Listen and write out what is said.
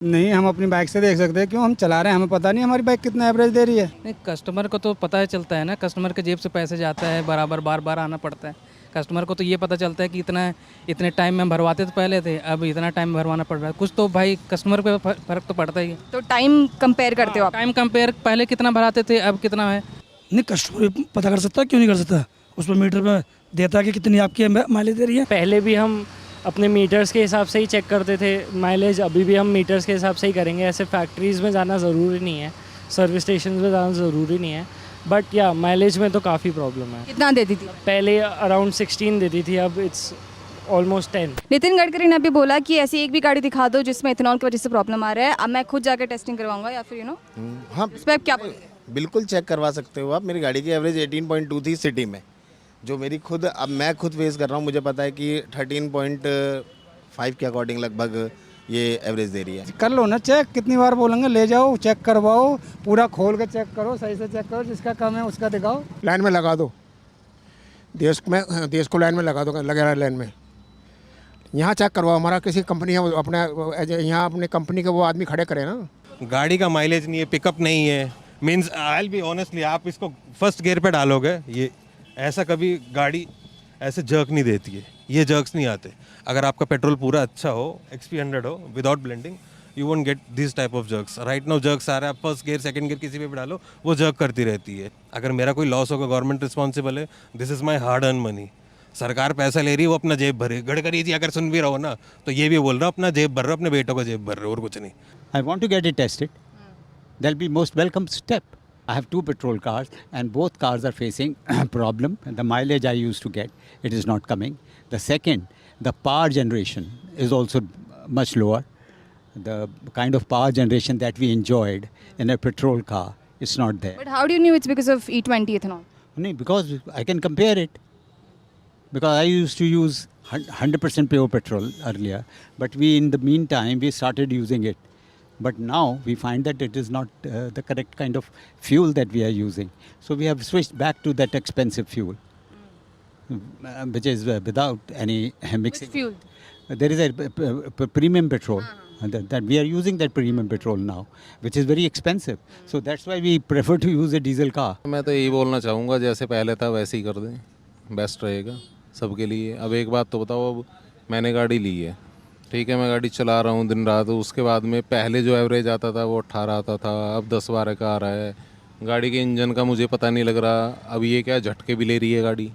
नहीं, हम अपनी बाइक से देख सकते हैं। क्यों? हम चला रहे हैं, हमें पता नहीं हमारी बाइक कितना एवरेज दे रही है। नहीं, कस्टमर को तो पता चलता है ना, कस्टमर के जेब से पैसे जाता है बराबर, बार बार आना पड़ता है। कस्टमर को तो ये पता चलता है कि इतने टाइम में हम भरवाते तो पहले थे, अब इतना टाइम भरवाना पड़ रहा है। कुछ तो भाई कस्टमर पे फ़र्क तो पड़ता ही है। तो टाइम कंपेयर करते हो आप? टाइम कंपेयर, पहले कितना भराते थे अब कितना है। नहीं, कस्टमर भी पता कर सकता है, क्यों नहीं कर सकता? उस पर मीटर पे देता है कि कितनी आपकी माइलेज दे रही है। पहले भी हम अपने मीटर्स के हिसाब से ही चेक करते थे माइलेज, अभी भी हम मीटर्स के हिसाब से ही करेंगे। ऐसे फैक्ट्रीज़ में जाना ज़रूरी नहीं है, सर्विस स्टेशन में जाना ज़रूरी नहीं है, बट या माइलेज में तो काफ़ी प्रॉब्लम है। कितना देती थी? पहले अराउंड 16 देती थी, अब इट्स ऑलमोस्ट 10। नितिन गडकरी ने अभी बोला कि ऐसी एक भी गाड़ी दिखा दो जिसमें इथेनॉल की वजह से प्रॉब्लम आ रहा है, अब मैं खुद जाकर टेस्टिंग करवाऊंगा, या फिर हाँ, इस पर आप क्या बोलेंगे? बिल्कुल चेक करवा सकते हो आप। मेरी गाड़ी की एवरेज 18.2 थी सिटी में, जो मेरी खुद अब मैं खुद फेस कर रहा हूँ। मुझे पता है कि 13.5 के अकॉर्डिंग लगभग ये एवरेज दे रही है। कर लो ना चेक, कितनी बार बोलेंगे? ले जाओ, चेक करवाओ, पूरा खोल के चेक करो, सही से चेक करो, जिसका कम है उसका दिखाओ। लाइन में लगा दो, देश को लाइन में लगा दो, लगे रहा लाइन में। यहाँ चेक करवाओ, हमारा किसी कंपनी है वो अपना, यहाँ अपने कंपनी के वो आदमी खड़े करे ना। गाड़ी का माइलेज नहीं है, पिकअप नहीं है, means I will be honestly, आप इसको फर्स्ट गियर पे डालोगे, ये ऐसा कभी गाड़ी ऐसे जर्क नहीं देती है, ये जर्क्स नहीं आते। अगर आपका पेट्रोल पूरा अच्छा हो, XP100 हो, without blending, you won't get this type of jerks. Right now jerks आ रहे हैं, आप फर्स्ट गियर सेकंड गियर किसी पे भी डालो, वो जर्क करती रहती है। अगर मेरा कोई लॉस होगा, गवर्नमेंट रिस्पॉन्सिबल है, this is my hard earn money. सरकार पैसा ले रही है, वो अपना जेब भरे। गडकरी जी अगर सुन भी रहो ना, तो ये भी बोल रहा हो अपना जेब भर रहे हो, अपने बेटों का जेब भर रहे हो, और कुछ नहीं। I want to get it tested. That'll be most welcome step. I have 2 petrol cars and both cars are facing problem. The mileage I used to get, it is not coming. The second, the power generation is also much lower. The kind of power generation that we enjoyed in a petrol car is not there. But how do you know it's because of E20 ethanol? No, because I can compare it. Because I used to use 100% pure petrol earlier, but in the meantime we started using it. But now we find that it is not the correct kind of fuel that we are using. So we have switched back to that expensive fuel, which is without any mixing. Which fuel? There is a premium petrol that we are using, that premium petrol now, which is very expensive. So that's why we prefer to use a diesel car. मैं तो यही बोलना चाहूँगा, जैसे पहले था वैसे ही कर दें, बेस्ट रहेगा सबके लिए। अब एक बात तो बताओ, अब मैंने गाड़ी ली है, ठीक है, मैं गाड़ी चला रहा हूँ दिन रात, उसके बाद में पहले जो एवरेज आता था वो 18 आता था, अब 10-12 का आ रहा है। गाड़ी के इंजन का मुझे पता नहीं लग रहा, अब ये क्या झटके भी ले रही है गाड़ी।